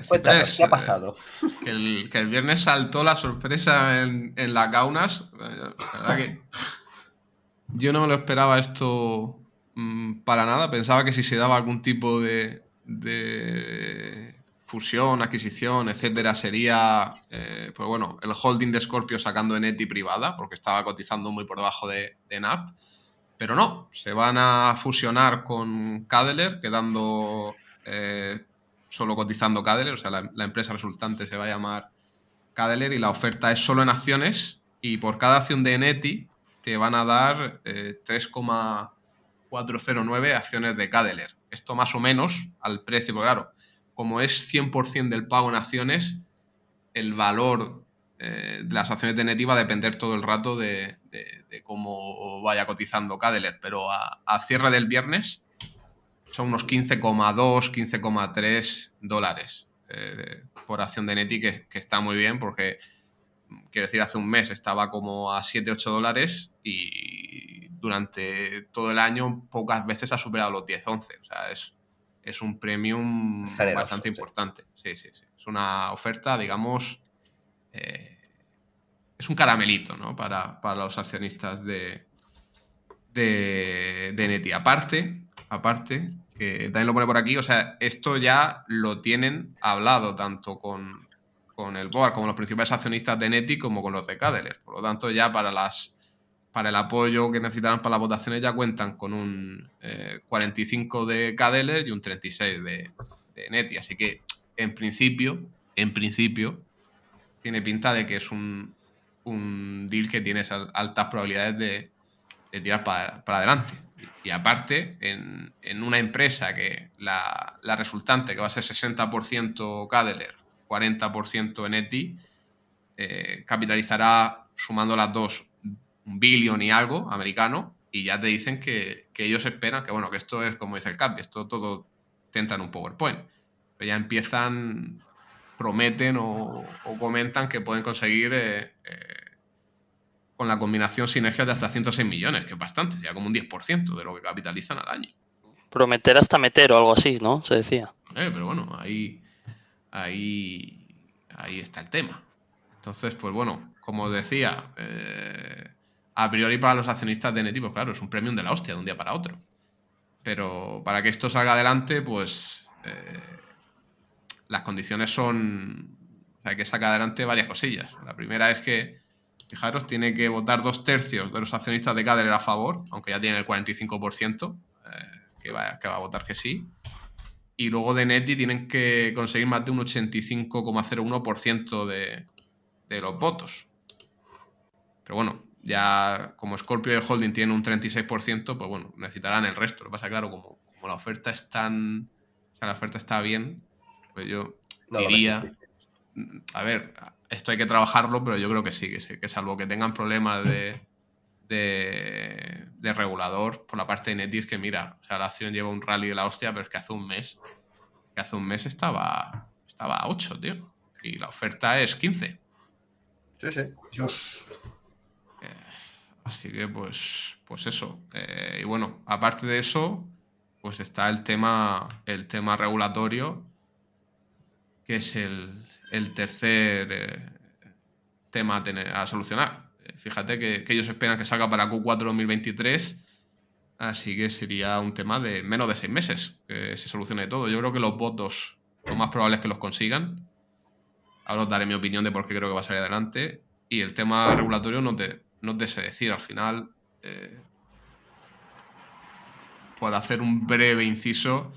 Cuéntanos, Ciprés, ¿qué ha pasado? que el viernes saltó la sorpresa en las gaunas. La verdad que yo no me lo esperaba esto para nada. Pensaba que si se daba algún tipo de fusión, adquisición, etcétera, sería, pues bueno, el holding de Scorpio sacando Eneti privada, porque estaba cotizando muy por debajo de NAP. Pero no, se van a fusionar con Cadeler, quedando solo cotizando Cadeler, o sea, la empresa resultante se va a llamar Cadeler y la oferta es solo en acciones y por cada acción de Eneti te van a dar 3,409 acciones de Cadeler. Esto más o menos al precio, porque claro, como es 100% del pago en acciones, el valor de las acciones de Eneti va a depender todo el rato de cómo vaya cotizando Cadeler, pero a cierre del viernes son unos 15,2, 15,3 dólares por acción de Eneti, que está muy bien porque, quiero decir, hace un mes estaba como a 7, 8 dólares y durante todo el año pocas veces ha superado los 10, 11. O sea, es un Es premium generoso, bastante sí. importante. Sí, sí, sí. Es una oferta, digamos, es un caramelito, ¿no? Para los accionistas de Neti. Aparte, que también lo pone por aquí, o sea, esto ya lo tienen hablado tanto con el board, como los principales accionistas de Neti, como con los de Cadeler. Por lo tanto, ya para el apoyo que necesitarán para las votaciones ya cuentan con un 45 de Cadeler y un 36 de Neti. Así que, en principio, tiene pinta de que es un deal que tiene altas probabilidades de tirar para adelante. Y aparte, en una empresa que la resultante, que va a ser 60% Cadeler, 40% Eneti, capitalizará, sumando las dos, 1 billón y algo americano, y ya te dicen que ellos esperan que, bueno, que esto es como dice el CAP, esto todo te entra en un PowerPoint. Pero ya empiezan, prometen o comentan que pueden conseguir con la combinación sinergias de hasta 106 millones, que es bastante, ya como un 10% de lo que capitalizan al año. Prometer hasta meter o algo así, ¿no? Se decía. Pero bueno, ahí está el tema. Entonces, pues bueno, como os decía, a priori para los accionistas de Neti, pues claro, es un premium de la hostia de un día para otro. Pero para que esto salga adelante, pues las condiciones son... O sea, hay que sacar adelante varias cosillas. La primera es que, fijaros, tiene que votar 2/3 de los accionistas de Cadeler a favor, aunque ya tienen el 45%, que va a votar que sí. Y luego de Neti tienen que conseguir más de un 85,01% de los votos. Pero bueno, ya como Scorpio y el Holding tienen un 36%, pues bueno, necesitarán el resto. Lo que pasa, claro, como la oferta es tan... O sea, la oferta está bien, pues yo No lo ves diría... difícil. A ver, esto hay que trabajarlo, pero yo creo que sí, que salvo que tengan problemas de regulador por la parte de Neti, es que mira, o sea, la acción lleva un rally de la hostia, pero es que hace un mes estaba a 8, tío. Y la oferta es 15. Sí, sí. Dios. Así que, pues eso. Y bueno, aparte de eso, pues está el tema regulatorio, que es el tercer tema a solucionar. Fíjate que ellos esperan que salga para Q4 2023, así que sería un tema de menos de 6 meses que se solucione todo. Yo creo que los votos, lo más probable es que los consigan. Ahora os daré mi opinión de por qué creo que va a salir adelante. Y el tema regulatorio no te sé decir. Al final, por hacer un breve inciso,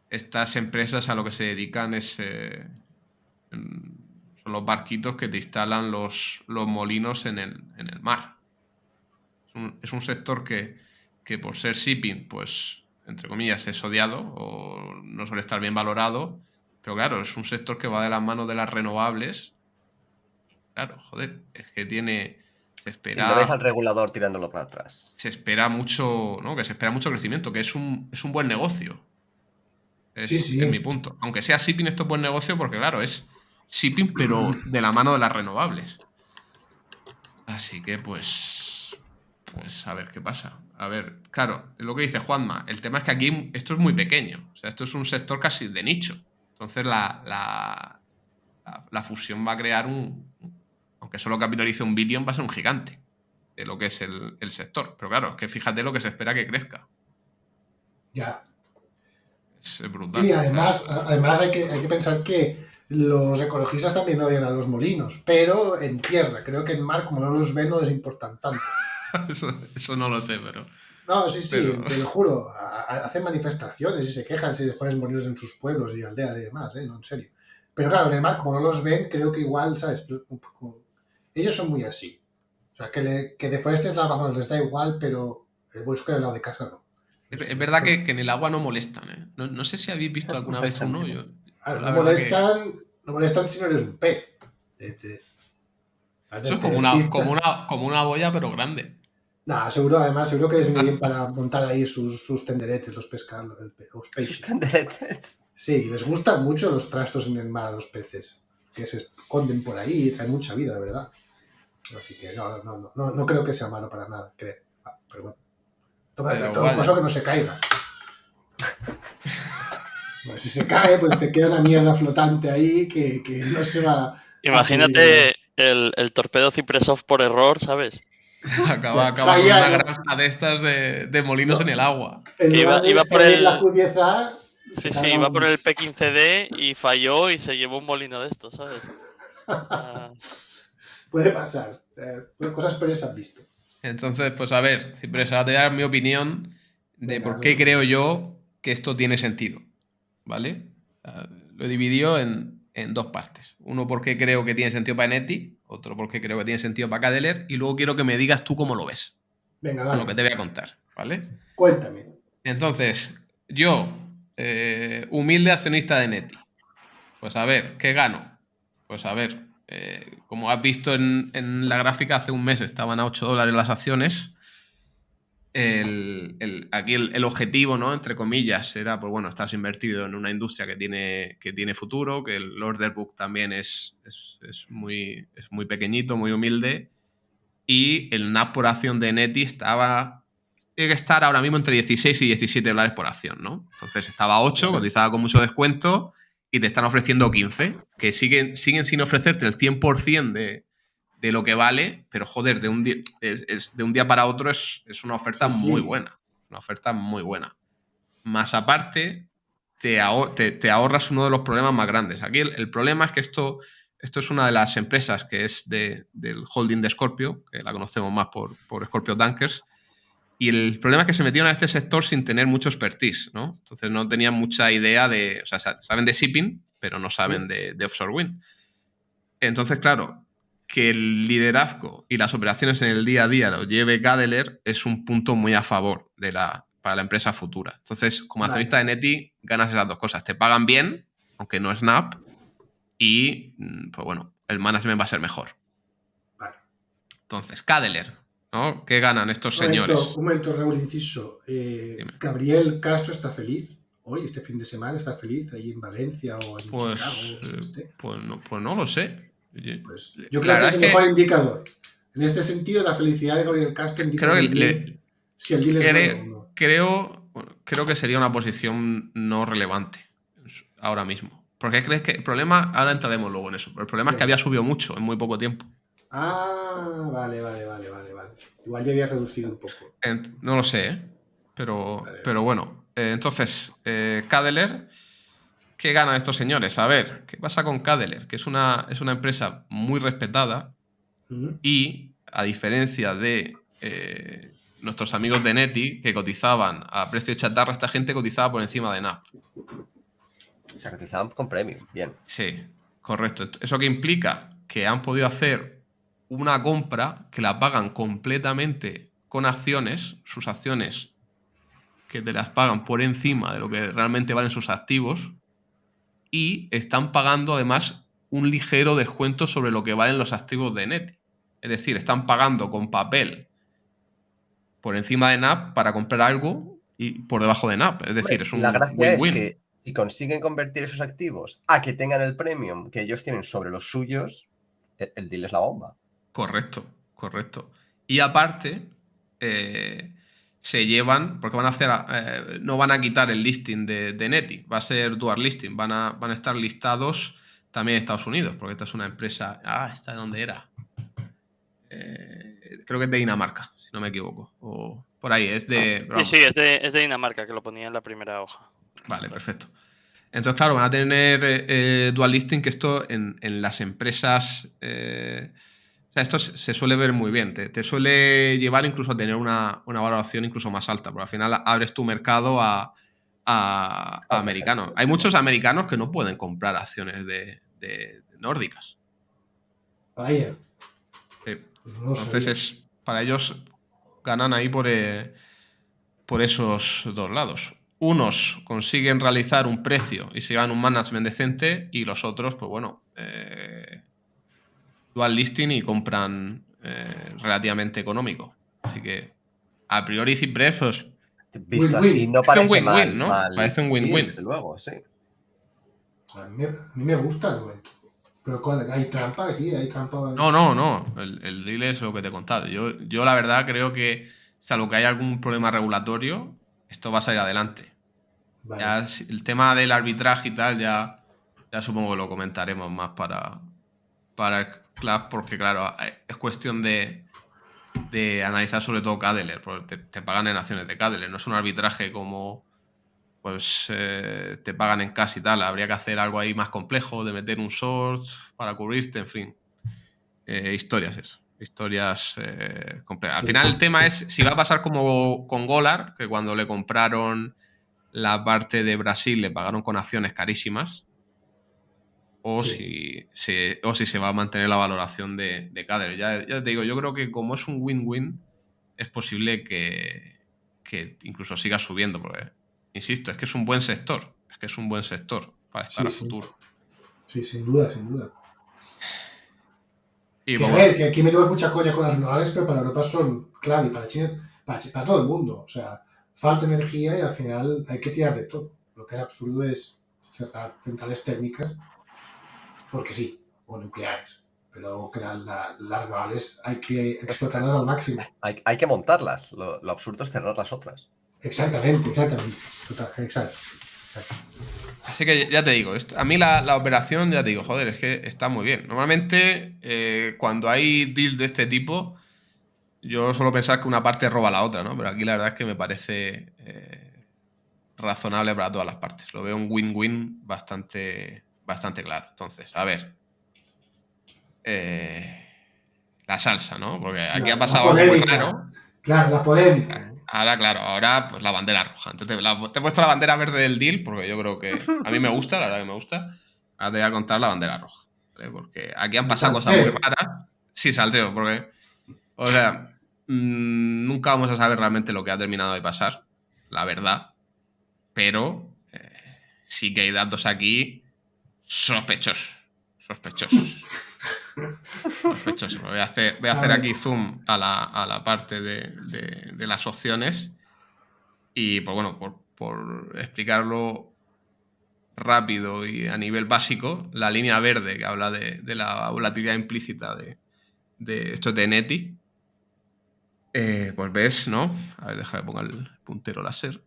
estas empresas a lo que se dedican son los barquitos que te instalan los molinos en el mar. Es un sector que por ser shipping, pues, entre comillas, es odiado o no suele estar bien valorado. Pero claro, es un sector que va de las manos de las renovables. Claro, joder, es que se Sí, no ves al espera, regulador tirándolo para atrás. se espera mucho, ¿no? Que se espera mucho crecimiento, que es un buen negocio. Sí, Es mi sí. punto. Aunque sea shipping, esto es buen negocio porque, claro, es shipping, pero de la mano de las renovables. Así que, pues a ver qué pasa. A ver, claro, es lo que dice Juanma. El tema es que aquí esto es muy pequeño. O sea, esto es un sector casi de nicho. Entonces la fusión va a crear aunque solo capitalice 1 billón, va a ser un gigante de lo que es el sector. Pero claro, es que fíjate lo que se espera que crezca. Ya. Es brutal. Sí, además hay que pensar que los ecologistas también odian a los molinos, pero en tierra. Creo que en mar, como no los ven, no les importan tanto. Eso no lo sé, pero... No, sí, pero... te lo juro. Hacen manifestaciones y se quejan si les pones molinos en sus pueblos y aldeas y demás, no, en serio. Pero claro, en el mar, como no los ven, creo que igual, ¿sabes? Ellos son muy así. O sea, que deforestes la Amazonas les da igual, pero el bosque del lado de casa no. Es verdad que en el agua no molestan, ¿eh? No sé si habéis visto alguna vez uno. Claro, La no verdad molestan si no eres un pez. Eso es como una boya, pero grande. Nah, seguro que les viene bien para montar ahí sus tenderetes, los peixos. Tenderetes. Sí, les gustan mucho los trastos en el mar a los peces, que se esconden por ahí y traen mucha vida, de verdad. Así que no creo que sea malo para nada, creo. Pero bueno. Todo caso que no se caiga. Bueno, si se cae, pues te queda una mierda flotante ahí que no se va. Imagínate el torpedo Cipresov por error, ¿sabes? Acaba con una granja de estas de molinos en el agua. Iba por la Q10A. Sí, iba por el P15D y falló y se llevó un molino de estos, ¿sabes? Puede pasar. Cosas peores han visto. Entonces, pues a ver, Ciprés, ahora te voy a dar mi opinión de por qué creo yo que esto tiene sentido, ¿vale? Lo he dividido en 2 partes. Uno, porque creo que tiene sentido para Eneti, otro, porque creo que tiene sentido para Cadeler, y luego quiero que me digas tú cómo lo ves. Venga, vale. Con lo que te voy a contar, ¿vale? Cuéntame. Entonces, yo, humilde accionista de Eneti, pues a ver, ¿qué gano? Pues a ver, como has visto en la gráfica, hace un mes estaban a $8 las acciones. Aquí el objetivo, ¿no? Entre comillas, era, pues bueno, estás invertido en una industria que tiene futuro, que el order book también es muy pequeñito, muy humilde, y el NAV por acción de Neti tiene que estar ahora mismo entre 16 y $17 por acción, ¿no? Entonces estaba a 8, cotizaba con mucho descuento, y te están ofreciendo 15, que siguen sin ofrecerte el 100% de lo que vale, pero joder, de un día para otro es una oferta muy buena. Una oferta muy buena. Más aparte, te ahorras uno de los problemas más grandes. Aquí el problema es que esto es una de las empresas que es del holding de Scorpio, que la conocemos más por Scorpio Tankers, y el problema es que se metieron a este sector sin tener mucho expertise, ¿no? Entonces no tenían mucha idea o sea, saben de shipping, pero no saben de offshore wind. Entonces, claro, que el liderazgo y las operaciones en el día a día lo lleve Cadeler es un punto muy a favor para la empresa futura. Entonces, como accionista de Neti, ganas esas 2 cosas. Te pagan bien, aunque no es NAP, y, pues bueno, el management va a ser mejor. Vale. Entonces, Cadeler, ¿no? ¿Qué ganan estos señores? Un momento, Raúl, inciso. Gabriel Castro está feliz. Hoy, este fin de semana, está feliz ahí en Valencia o en Chicago. Pues no lo sé. Pues yo creo que es el mejor indicador. En este sentido, la felicidad de Gabriel Castro indica si el deal es bueno o no. Creo que sería una posición no relevante ahora mismo. Porque crees que el problema, ahora entraremos luego en eso, pero el problema es que había subido mucho en muy poco tiempo. Ah, vale. Igual ya había reducido un poco. No lo sé, ¿eh? Pero bueno. Entonces, Cadeler, ¿qué ganan estos señores? A ver, ¿qué pasa con Cadeler? Que es una empresa muy respetada y, a diferencia de nuestros amigos de Neti, que cotizaban a precio de chatarra, esta gente cotizaba por encima de NAV. O sea, cotizaban con premium, bien. Sí, correcto. ¿Eso qué implica? Que han podido hacer una compra que la pagan completamente con acciones, sus acciones que te las pagan por encima de lo que realmente valen sus activos, y están pagando además un ligero descuento sobre lo que valen los activos de Neti. Es decir, están pagando con papel por encima de NAV para comprar algo y por debajo de NAV. Es decir, es un la gracia win-win. Es que si consiguen convertir esos activos a que tengan el premium que ellos tienen sobre los suyos, el deal es la bomba. Correcto. Y aparte, se llevan, porque van a hacer, no van a quitar el listing de Neti, va a ser dual listing, van a estar listados también en Estados Unidos, porque esta es una empresa, ¿esta de dónde era? Creo que es de Dinamarca, si no me equivoco, o por ahí, es de... Sí, es de Dinamarca, que lo ponía en la primera hoja. Vale, perfecto. Entonces, claro, van a tener dual listing, que esto en las empresas... o sea, esto se suele ver muy bien. Te suele llevar incluso a tener una valoración incluso más alta, porque al final abres tu mercado a americanos. Hay muchos americanos que no pueden comprar acciones de nórdicas. Vaya. Sí. Pues no lo Entonces, sabía. para ellos ganan ahí por esos dos lados. Unos consiguen realizar un precio y se llevan un management decente, y los otros, pues bueno, dual listing y compran relativamente económico. Así que, a priori, Cipres, pues Visto Win-win. así, no parece un parece win-win, ¿no? mal Parece un deal, win-win. desde luego, sí. A mí me gusta de momento. Pero ¿hay trampa aquí? ¿Hay trampa? No. El deal es lo que te he contado. Yo la verdad creo que, salvo que haya algún problema regulatorio, esto va a salir adelante. Vale. Ya, el tema del arbitraje y tal, ya supongo que lo comentaremos más para el club, porque claro, es cuestión de analizar sobre todo Cadeler, porque te pagan en acciones de Cadeler, no es un arbitraje como pues te pagan en cash y tal. Habría que hacer algo ahí más complejo, de meter un short para cubrirte, en fin. Historias complejas. Al Sí, final sí, el sí. tema es si va a pasar como con Golar, que cuando le compraron la parte de Brasil le pagaron con acciones carísimas, o Sí. si se va a mantener la valoración de Cadeler. Ya te digo, yo creo que como es un win-win, es posible que incluso siga subiendo, porque, insisto, es que es un buen sector. Es que es un buen sector para estar Sí, a sí. futuro. Sí, sin duda, sin duda. Y Que pues a bueno, ver, que aquí metemos mucha coña con las renovables, pero para Europa son clave, y para China, para todo el mundo. O sea, falta energía y al final hay que tirar de todo. Lo que es absurdo es cerrar centrales térmicas porque sí, o nucleares. Pero que las renovables hay que explotarlas al máximo. Hay que montarlas. Lo absurdo es cerrar las otras. Exactamente. Exacto. así que ya te digo, a mí la operación, ya te digo, joder, es que está muy bien. Normalmente, cuando hay deals de este tipo, yo suelo pensar que una parte roba a la otra, ¿no? Pero aquí la verdad es que me parece razonable para todas las partes. Lo veo un win-win bastante claro. Entonces, a ver. La salsa, ¿no? Porque aquí ha La pasado algo muy polémica. raro. Claro, la polémica. Ahora, claro, pues la bandera roja. Entonces, te he puesto la bandera verde del deal, porque yo creo que a mí me gusta, la verdad que me gusta. Ahora te voy a contar la bandera roja, ¿vale? Porque aquí han De pasado cosas muy salseo. raras. Sí, salteo, porque, o sea, nunca vamos a saber realmente lo que ha terminado de pasar, la verdad. Pero sí que hay datos aquí sospechosos. Sospechoso. Voy a hacer aquí zoom a la parte de las opciones. Y pues bueno, por explicarlo rápido y a nivel básico, la línea verde que habla de la volatilidad implícita de esto de Neti, pues ves, ¿no? A ver, deja que ponga el puntero láser.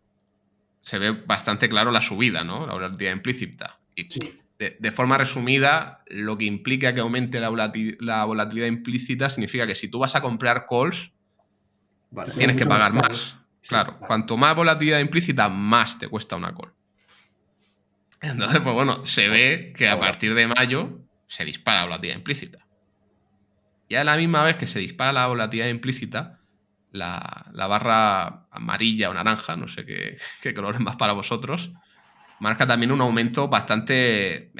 Se ve bastante claro la subida, ¿no? La volatilidad implícita. Y Sí. de forma resumida, lo que implica que aumente la volatilidad implícita significa que si tú vas a comprar calls, Vale. tienes que Mucho más pagar caro. más. Sí, Claro, vale. cuanto más volatilidad implícita, más te cuesta una call. Entonces, pues bueno, se ve que a partir de mayo se dispara la volatilidad implícita. Y a la misma vez que se dispara la volatilidad implícita, la barra amarilla o naranja, no sé qué color es más para vosotros, marca también un aumento bastante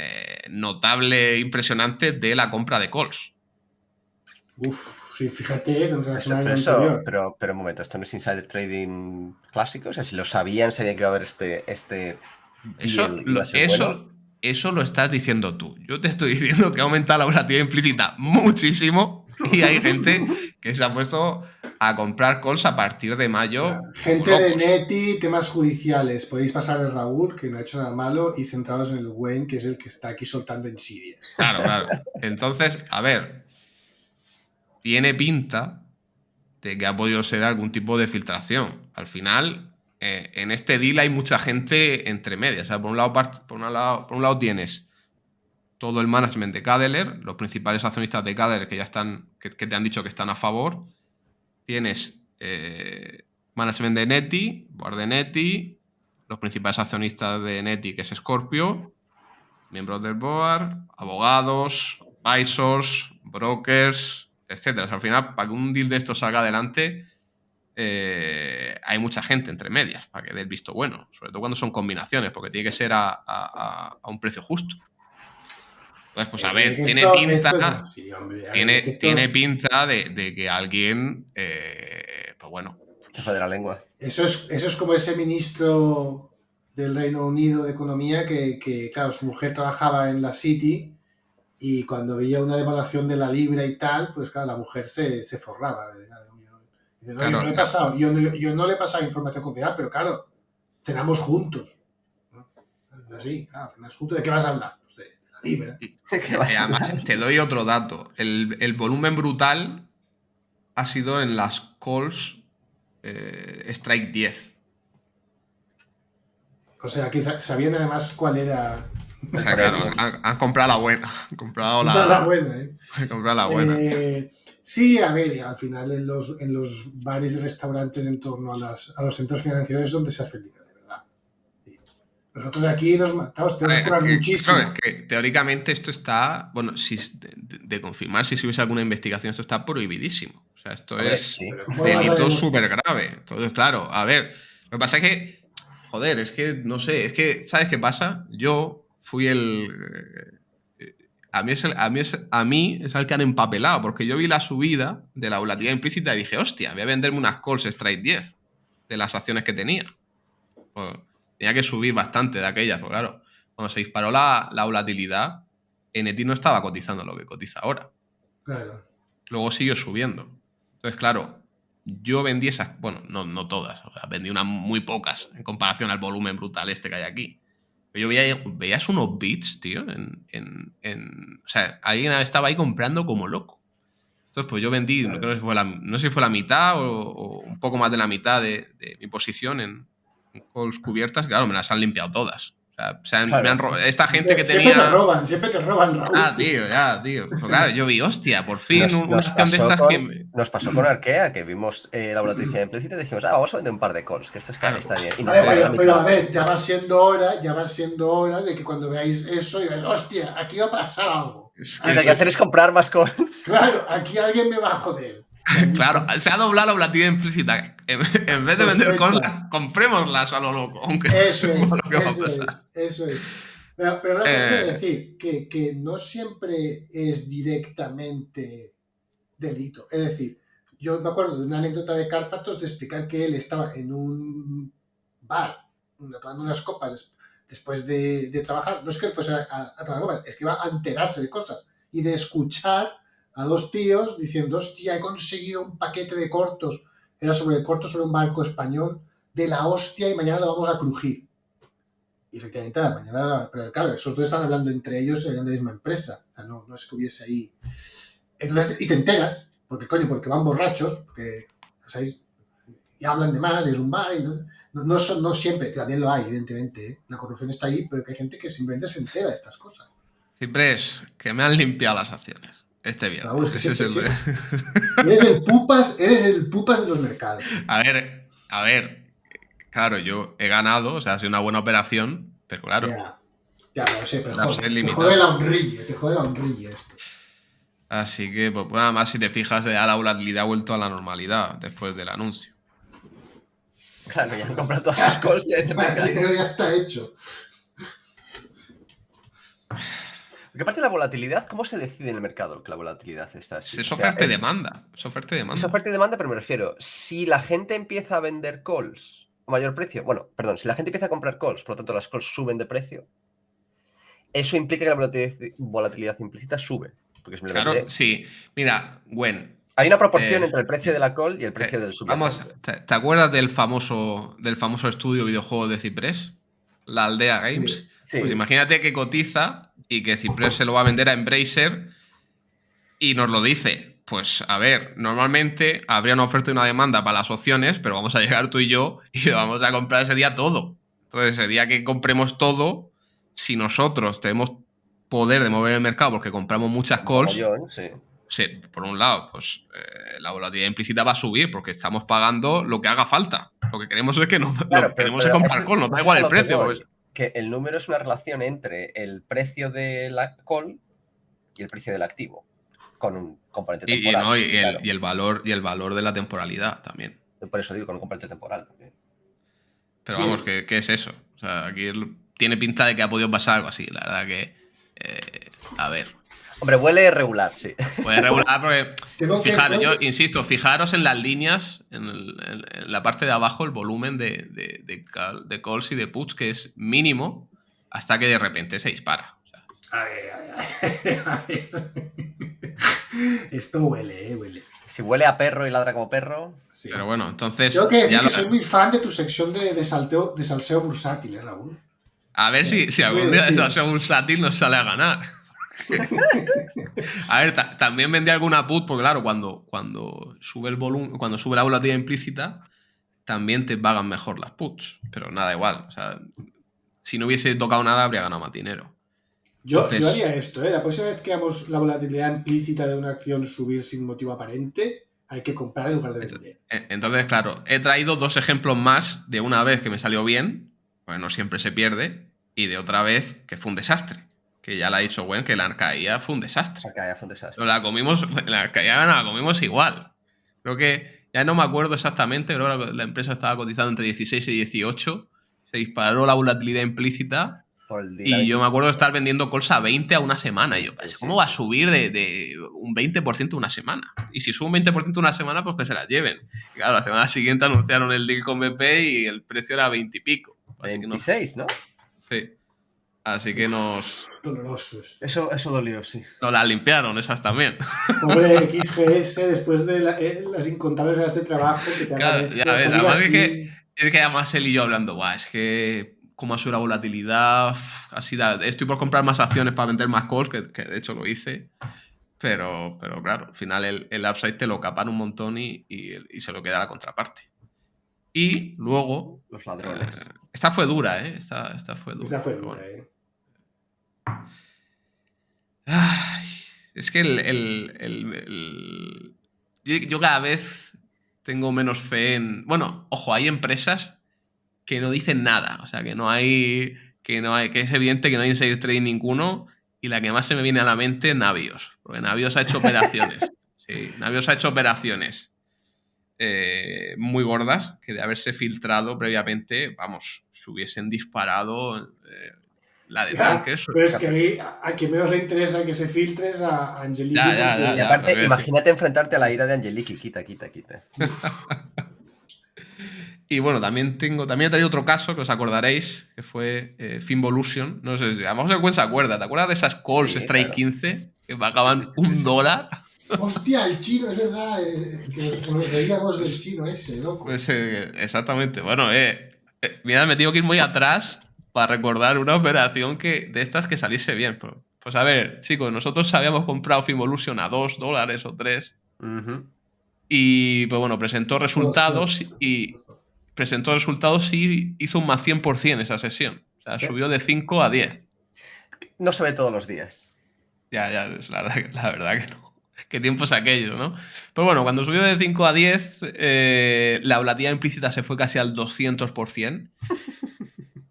notable, impresionante de la compra de calls. Uf, sí, fíjate en relación al Pero año anterior. pero un momento, ¿esto no es insider trading clásico? O sea, si lo sabían, sabían que iba a haber este deal iba a ser bueno. Eso lo estás diciendo tú. Yo te estoy diciendo que ha aumentado la volatilidad implícita muchísimo y hay gente que se ha puesto a comprar calls a partir de mayo. Gente de Locos. Neti, temas judiciales. Podéis pasar de Raúl, que no ha hecho nada malo, y centrados en el Wayne, que es el que está aquí soltando insidias. Claro. Entonces, a ver, tiene pinta de que ha podido ser algún tipo de filtración. Al final, en este deal hay mucha gente entre medias. O sea, por un lado tienes todo el management de Cadeler, los principales accionistas de Cadeler que ya están, que te han dicho que están a favor. Tienes management de Neti, board de Neti, los principales accionistas de Neti, que es Scorpio, miembros del board, abogados, advisors, brokers, etcétera. O sea, al final, para que un deal de esto salga adelante, hay mucha gente entre medias para que dé el visto bueno, sobre todo cuando son combinaciones, porque tiene que ser a un precio justo. Entonces, pues a ver, tiene pinta, así, hombre. tiene pinta de que alguien, pues bueno. Se fue de la lengua. Eso es como ese ministro del Reino Unido de Economía que, claro, su mujer trabajaba en la City y cuando veía una devaluación de la libra y tal, pues claro, la mujer se forraba. Dice, no, claro, yo no le he pasado información confidencial, pero claro, cenamos juntos. ¿No? Así, claro, cenas juntos. ¿De qué vas a hablar? Pues de la libra. Además, te doy otro dato. El volumen brutal ha sido en las calls Strike 10. O sea, que sabían además cuál era. O sea, claro, han comprado la buena. Han comprado la buena, ¿eh? Han comprado la buena. Sí, a ver, al final en los bares y restaurantes en torno a los centros financieros es donde se hace el dinero, de verdad. Nosotros aquí nos matamos, tenemos que curar muchísimo. Claro, es que teóricamente esto está, bueno, de confirmar si hubiese alguna investigación, esto está prohibidísimo. O sea, esto es delito súper grave. Entonces, claro, a ver, lo que pasa es que, joder, es que, no sé, es que, ¿sabes qué pasa? Yo fui a mí es al que han empapelado, porque yo vi la subida de la volatilidad implícita y dije, hostia, voy a venderme unas calls strike 10 de las acciones que tenía. Pues, tenía que subir bastante de aquellas, porque claro, cuando se disparó la volatilidad, Neti no estaba cotizando lo que cotiza ahora. Claro. Luego siguió subiendo. Entonces, claro, yo vendí esas, bueno, no todas, o sea, vendí unas muy pocas en comparación al volumen brutal este que hay aquí. Yo veías unos bits, tío, o sea, alguien estaba ahí comprando como loco. Entonces, pues yo vendí, no sé si fue la mitad o un poco más de la mitad de mi posición en calls cubiertas. Claro, me las han limpiado todas. O sea, claro. Esta gente que tenía... Siempre te roban, Raúl. Tío. Pues claro, yo vi, hostia, por fin una acción de estas que... Nos pasó con Arkea, que vimos la volatilidad implícita y dijimos, vamos a vender un par de calls, que esto está bien. Y pero a ver, ya va siendo hora de que cuando veáis eso digáis, hostia, aquí va a pasar algo. Lo que hay que hacer es comprar más calls. Claro, aquí alguien me va a joder. Claro, se ha doblado la volatilidad implícita. En vez de vender cosas, comprémoslas a lo loco. Aunque eso es. Pero una cosa es decir, que no siempre es directamente delito. Es decir, yo me acuerdo de una anécdota de Cárpatos de explicar que él estaba en un bar, tomando unas copas después de trabajar. No es que él fuese a trabajar, es que iba a enterarse de cosas y de escuchar a dos tíos diciendo, hostia, he conseguido un paquete de cortos. Era sobre un banco español de la hostia y mañana lo vamos a crujir. Y efectivamente, mañana, pero claro, esos dos están hablando entre ellos, serían de la misma empresa. O sea, no es que hubiese ahí. Entonces, y te enteras, porque van borrachos, porque, ¿sabéis? Y hablan de más, y es un bar, y no siempre, también lo hay, evidentemente, ¿eh? La corrupción está ahí, pero que hay gente que simplemente se entera de estas cosas. Ciprés, que me han limpiado las acciones. Este viernes. Raúl, es que siempre. Eres el pupas de los mercados. A ver. Claro, yo he ganado, o sea, ha sido una buena operación, pero claro. Ya lo sé, pero te jode la honrilla esto. Así que, pues nada más, si te fijas, la volatilidad ha vuelto a la normalidad después del anuncio. Claro, ya han comprado todas sus calls. Pero ya está hecho. Porque aparte de la volatilidad, ¿cómo se decide en el mercado que la volatilidad está así? Es oferta y demanda. Es oferta y demanda. Es oferta y demanda, pero me refiero, si la gente empieza a vender calls a mayor precio, si la gente empieza a comprar calls, por lo tanto las calls suben de precio, eso implica que la volatilidad implícita sube. Porque claro, sí. Mira, Gwen. Hay una proporción entre el precio de la call y el precio del subyacente. Vamos, ¿te acuerdas del famoso estudio videojuego de Ciprés? La Aldea Games. Sí. Pues imagínate que cotiza y que Ciprés se lo va a vender a Embracer y nos lo dice. Pues a ver, normalmente habría una oferta y una demanda para las opciones, pero vamos a llegar tú y yo y vamos a comprar ese día todo. Entonces, ese día que compremos todo, si nosotros tenemos poder de mover el mercado porque compramos muchas calls, Mogollón, sí. sí, por un lado, pues la volatilidad implícita va a subir porque estamos pagando lo que haga falta. Lo que queremos es que lo que queremos es comprar call, nos da igual el precio. Pues. Que el número es una relación entre el precio de la call y el precio del activo, con un componente temporal. Y el valor de la temporalidad también. Por eso digo, con un componente temporal también. Pero vamos, ¿qué es eso? O sea, aquí tiene pinta de que ha podido pasar algo así. La verdad que, a ver. Hombre, huele regular, sí. Huele regular porque, yo insisto, fijaros en las líneas, en la parte de abajo, el volumen de calls y de puts, que es mínimo, hasta que de repente se dispara. O sea. A ver. Esto huele, huele. Si huele a perro y ladra como perro... Sí. Pero bueno, entonces... Tengo que decir que soy muy fan de tu sección de salseo bursátil, Raúl. A ver si algún día de salseo bursátil nos sale a ganar. A ver, también vendí alguna put, porque claro, cuando sube el volumen, cuando sube la volatilidad implícita, también te pagan mejor las puts. Pero nada, igual. O sea, si no hubiese tocado nada, habría ganado más dinero. Yo haría esto, La próxima vez que veamos la volatilidad implícita de una acción subir sin motivo aparente, hay que comprar en lugar de vender. Entonces, claro, he traído 2 ejemplos más de una vez que me salió bien, pues no siempre se pierde, y de otra vez que fue un desastre. Que ya la ha dicho Gwen, que la Arcaía fue un desastre. La Arcaía fue un desastre. La Arcaía la comimos igual. Creo que, ya no me acuerdo exactamente, creo que la empresa estaba cotizando entre 16 y 18, se disparó la volatilidad implícita. Y yo me acuerdo de estar vendiendo calls a 20 a una semana. Y yo pensé, ¿cómo va a subir de un 20% una semana? Y si sube un 20% una semana, pues que se la lleven. Y claro, la semana siguiente anunciaron el deal con BP y el precio era 20 y pico. 26, ¿no? Sí. Así que nos... Dolorosos. Eso dolió, sí. Nos las limpiaron, esas también. Pobre XGS, después de las incontables horas de trabajo que te hagan esto. Ya ves, además es que además él y yo hablando, es que... cómo ha subido la volatilidad, estoy por comprar más acciones para vender más calls, que de hecho lo hice, pero claro, al final el upside te lo capan un montón y se lo queda la contraparte. Y luego... Los ladrones. Esta fue dura, ¿eh? Esta fue dura. Esta fue dura, Ay, es que yo cada vez tengo menos fe en... Bueno, ojo, hay empresas que no dicen nada, o sea, que es evidente que no hay insider trading ninguno, y la que más se me viene a la mente es Navios, porque Navios ha hecho operaciones. Sí, Navios ha hecho operaciones muy gordas, que de haberse filtrado previamente, vamos, se hubiesen disparado la de Tankers. Pero es que a quien menos le interesa que se filtres a Angeliki. Y aparte, imagínate enfrentarte a la ira de Angeliki, quita. Y bueno, también he traído otro caso que os acordaréis, que fue Finvolution. No sé si a lo mejor se acuerda. ¿Te acuerdas de esas calls Strike claro. 15 que pagaban $1? Hostia, el chino, es verdad. Que nos reíamos del chino ese, loco. Pues, exactamente. Bueno, mira, me tengo que ir muy atrás para recordar una operación de estas que saliese bien. Pues a ver, chicos, nosotros habíamos comprado Finvolution a $2 o 3. Y pues bueno, presentó resultados y hizo un más 100% esa sesión. O sea, subió de 5 a 10. No se ve todos los días. Ya, es la verdad que no. Qué tiempo es aquello, ¿no? Pero bueno, cuando subió de 5 a 10, la volatilidad implícita se fue casi al 200%.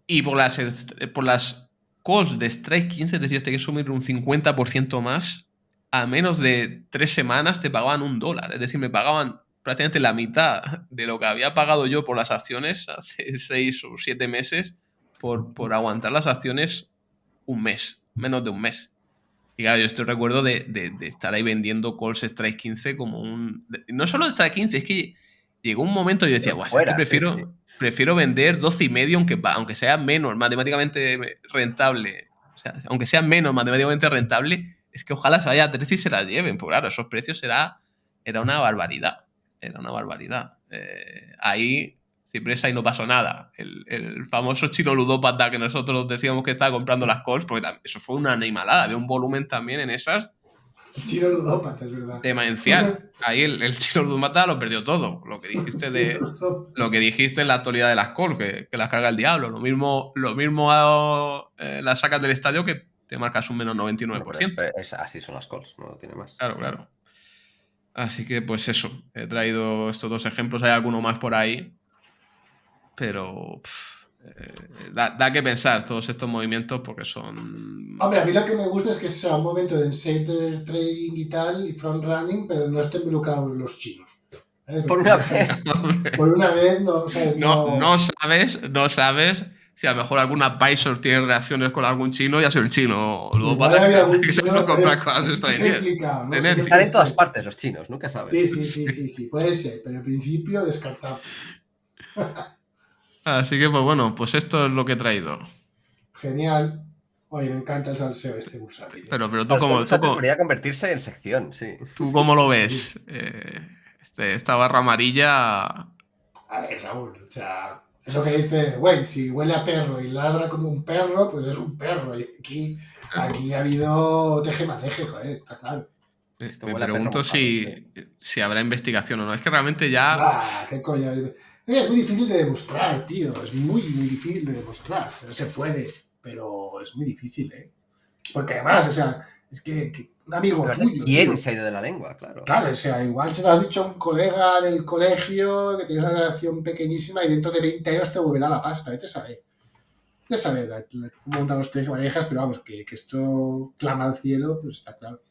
Y por las calls de Strike 15, es decir, hay que subir un 50% más, a menos de 3 semanas te pagaban $1. Es decir, me pagaban prácticamente la mitad de lo que había pagado yo por las acciones hace 6 o 7 meses por aguantar las acciones un mes, menos de un mes. Y claro, yo estoy recuerdo de estar ahí vendiendo calls Strike 15 como un... No solo Strike 15, es que llegó un momento y yo decía, es que prefiero vender 12,5 aunque sea menos matemáticamente rentable. O sea, aunque sea menos matemáticamente rentable, es que ojalá se vaya a 13 y se la lleven. Pues claro, esos precios era una barbaridad. Era una barbaridad. Ahí, Cipresa, y no pasó nada. El famoso chino ludópata que nosotros decíamos que estaba comprando las calls, porque eso fue una animalada. Había un volumen también en esas El chino ludópata, es verdad. demencial. Ahí el chino ludópata lo perdió todo. Lo que dijiste lo que dijiste en la actualidad de las calls, que las carga el diablo. Lo mismo las sacas del estadio que te marcas un menos 99%. Así son las calls, no tiene más. Claro. Así que, pues eso. He traído estos 2 ejemplos. Hay alguno más por ahí. Pero da que pensar todos estos movimientos porque son... Hombre, a mí lo que me gusta es que sea un momento de insider trading y tal, y front running, pero no estén involucrados los chinos. Por una vez. Por una vez, no, ¿sabes? No sabes si a lo mejor algún advisor tiene reacciones con algún chino y ha sido el chino. Igual había algún que se chino puede comprar cosas se extrañas. implicado, ¿no? De Sí que Netflix. Están puede en todas ser. partes los chinos, nunca sabes. Sí, puede ser, pero en principio descartado. Así que, pues bueno, pues esto es lo que he traído. Genial. Oye, me encanta el salseo este bursátil. Pero tú Claro, cómo, eso debería convertirse en sección, sí. ¿tú cómo lo ves? Sí. Esta barra amarilla... A ver, Raúl, o sea, es lo que dice Wayne, si huele a perro y ladra como un perro, pues es un perro. Y aquí ha habido teje-maneje, joder, está claro. Esto Me huele a perro pregunto mojado, si habrá investigación o no. Es que realmente ya... Ah, qué coño. Es muy difícil de demostrar, tío. Es muy difícil de demostrar. Se puede, pero es muy difícil, ¿eh? Porque además, o sea, es que un amigo ¿verdad? tuyo. ¿Quién tío, se ha ido de la lengua? Claro. claro, o sea, igual se lo has dicho a un colega del colegio que tienes una relación pequeñísima y dentro de 20 años te volverá la pasta. Vete a saber. Vete a saber cómo montan los teje-manejas, pero vamos, que esto clama al cielo, pues está claro.